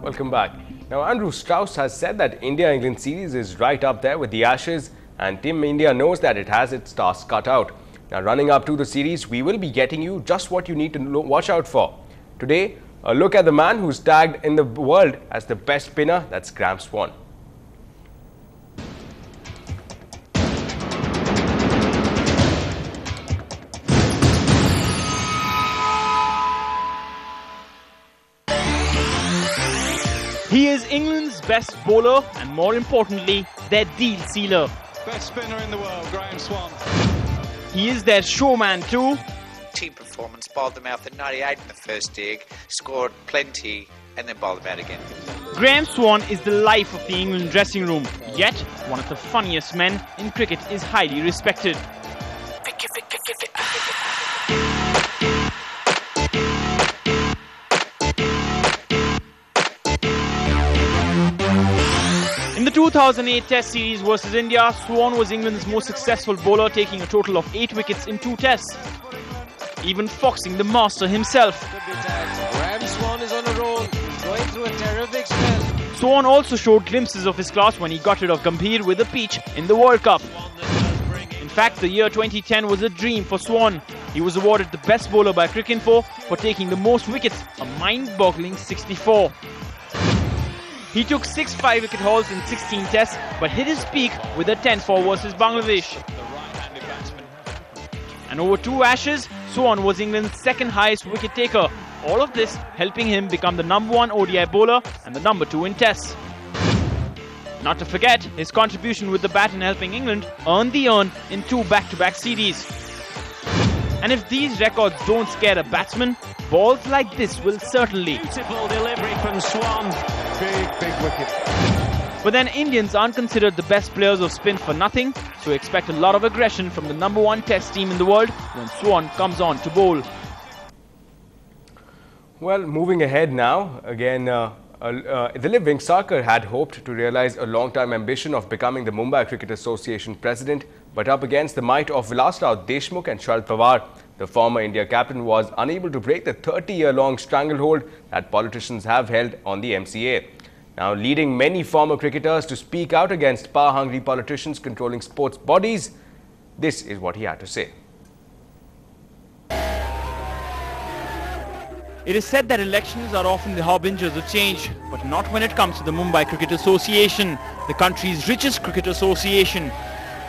Welcome back. Now, Andrew Strauss has said that India-England series is right up there with the Ashes, and Team India knows that it has its task cut out. Now, running up to the series, we will be getting you just what you need to watch out for. Today, a look at the man who's tagged in the world as the best spinner, that's Graeme Swann. He is England's best bowler and, more importantly, their deal sealer. Best spinner in the world, Graeme Swann. He is their showman too. Team performance, bowled them out for 98 in the first dig, scored plenty and then bowled them out again. Graeme Swann is the life of the England dressing room, yet one of the funniest men in cricket is highly respected. In the 2008 Test series versus India, Swann was England's most successful bowler, taking a total of 8 wickets in 2 tests, even foxing the master himself. Graeme Swann is on a roll. He's going through a terrific spell. Swann also showed glimpses of his class when he got rid of Gambhir with a peach in the World Cup. In fact, the year 2010 was a dream for Swann. He was awarded the best bowler by Cricinfo for taking the most wickets, a mind-boggling 64. He took 6 5-wicket hauls in 16 tests, but hit his peak with a 10-4 versus Bangladesh. And over 2 Ashes, Swann was England's second highest wicket taker. All of this helping him become the #1 ODI bowler and the #2 in tests. Not to forget his contribution with the bat in helping England earn the earn in 2 back-to-back series. And if these records don't scare a batsman, balls like this will certainly. Beautiful delivery from Swann. Big wicket. But then Indians aren't considered the best players of spin for nothing, so expect a lot of aggression from the #1 Test team in the world when Swann comes on to bowl. Well, moving ahead now, again, Dilip Vengsarkar had hoped to realize a long-time ambition of becoming the Mumbai Cricket Association president, but up against the might of Vilasrao Deshmukh and Sharad Pawar, the former India captain was unable to break the 30-year-long stranglehold that politicians have held on the MCA. Now, leading many former cricketers to speak out against power-hungry politicians controlling sports bodies, this is what he had to say. It is said that elections are often the harbingers of change, but not when it comes to the Mumbai Cricket Association, the country's richest cricket association.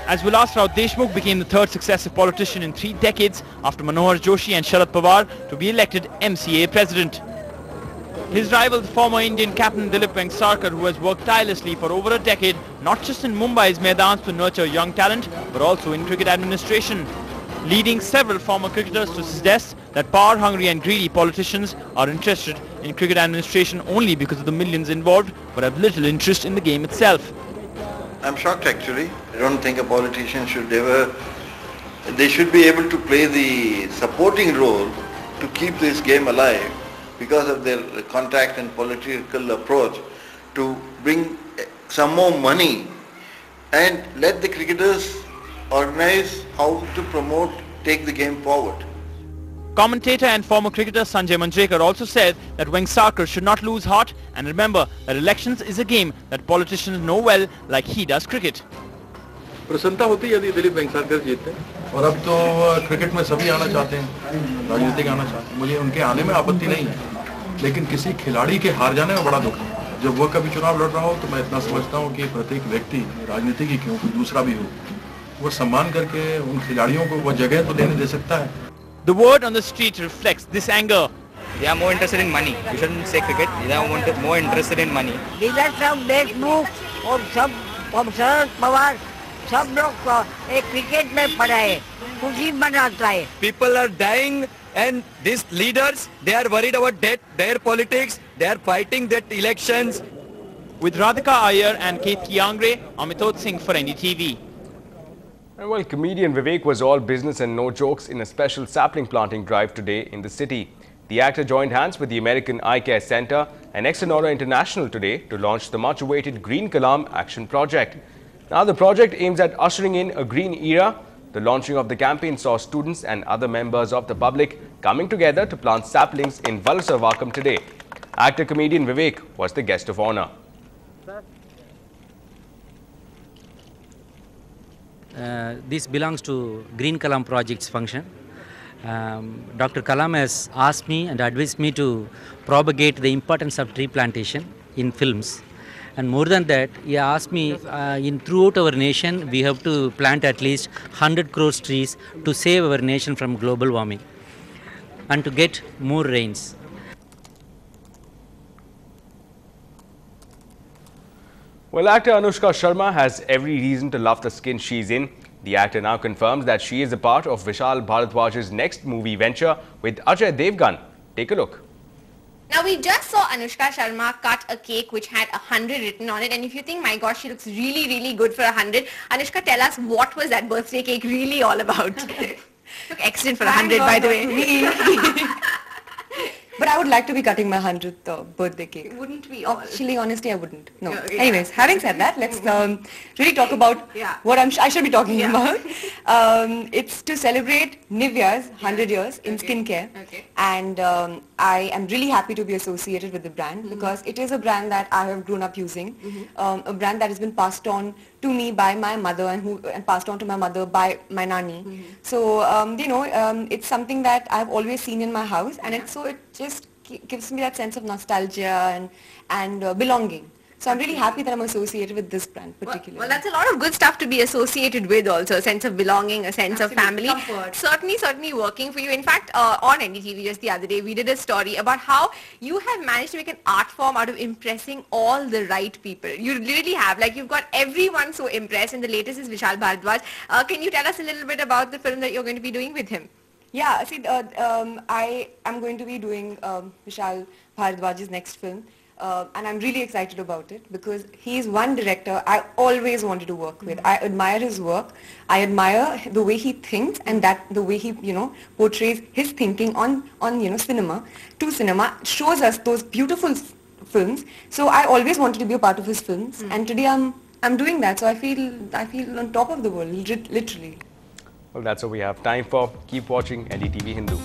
As Vilasrao Deshmukh became the 3rd successive politician in 3 decades after Manohar Joshi and Sharad Pawar to be elected MCA president. His rival, the former Indian captain Dilip Vengsarkar, who has worked tirelessly for over a decade, not just in Mumbai's Maidans to nurture young talent, but also in cricket administration, leading several former cricketers to suggest that power-hungry and greedy politicians are interested in cricket administration only because of the millions involved, but have little interest in the game itself. I'm shocked actually. I don't think a politician should ever, they should be able to play the supporting role to keep this game alive because of their contact and political approach to bring some more money and let the cricketers organize how to promote, take the game forward. Commentator and former cricketer Sanjay Manjrekar also said that Vengsarkar should not lose heart and remember that elections is a game that politicians know well, like he does cricket. प्रसन्नता होती है यदि दिलीप वेंगसरकर जीतते हैं और अब तो cricket में सभी आना चाहते हैं, राजनीतिक आना चाहते हैं, मुझे उनके आने में आपत्ति नहीं है, लेकिन किसी खिलाड़ी के हार जाने में बड़ा दुख है। जब वो कभी चुनाव लड़ रहा हो तो मैं इतना समझता हूँ कि प्रत्येक व्यक्ति राजनीतिक ही क्यों, कोई दूसरा भी हो, वो सम्मान करके उन खिलाड़ियों को वो जगह तो देने दे सकता है। The word on the street reflects this anger. They are more interested in money. You shouldn't say cricket. They are more interested in money. सब देशमुख और सब शरद पवार सब लोग एक क्रिकेट में पड़ा है, खुशी मनाता है. People are dying and these leaders, they are worried about debt, their politics, they are fighting that elections. With Radhika Iyer and Kethi Angre, Amitod Singh for NDTV. And well, comedian Vivek was all business and no jokes in a special sapling planting drive today in the city. The actor joined hands with the American Eye Care Centre and Exonora International today to launch the much-awaited Green Kalam Action Project. Now, the project aims at ushering in a green era. The launching of the campaign saw students and other members of the public coming together to plant saplings in Valsarvakam today. Actor-comedian Vivek was the guest of honor. This belongs to Green Kalam Project's function. Dr. Kalam has asked me and advised me to propagate the importance of tree plantation in films. And more than that, he asked me, throughout our nation, we have to plant at least 100 crores trees to save our nation from global warming and to get more rains. Well, actor Anushka Sharma has every reason to love the skin she's in. The actor now confirms that she is a part of Vishal Bharadwaj's next movie venture with Ajay Devgan. Take a look. Now, we just saw Anushka Sharma cut a cake which had 100 written on it, and if you think, my gosh, she looks really, really good for 100, Anushka, tell us, what was that birthday cake really all about? Look excellent for 100, by the way. But I would like to be cutting my 100th birthday cake. Wouldn't we all? Actually, honestly, I wouldn't. No. Okay. Anyways, having said that, let's really talk about what I should be talking about. It's to celebrate Nivea's 100 years in skincare. And I am really happy to be associated with the brand because it is a brand that I have grown up using. A brand that has been passed on to me by my mother and passed on to my mother by my nanny. So, it's something that I've always seen in my house, and it just gives me that sense of nostalgia and belonging. So I'm really happy that I'm associated with this brand particularly. Well, that's a lot of good stuff to be associated with also, a sense of belonging, a sense of family. Comfort. Certainly working for you. In fact, on NDTV just the other day, we did a story about how you have managed to make an art form out of impressing all the right people. You really have. Like, you've got everyone so impressed, and the latest is Vishal Bharadwaj. Can you tell us a little bit about the film that you're going to be doing with him? Yeah, see, I am going to be doing Vishal Bharadwaj's next film. And I'm really excited about it because he is one director I always wanted to work with. I admire his work. I admire the way he thinks and the way he, portrays his thinking on cinema. Cinema shows us those beautiful films. So I always wanted to be a part of his films, and today I'm doing that. So I feel on top of the world, literally. Well, that's all we have time for. Keep watching NDTV Hindu.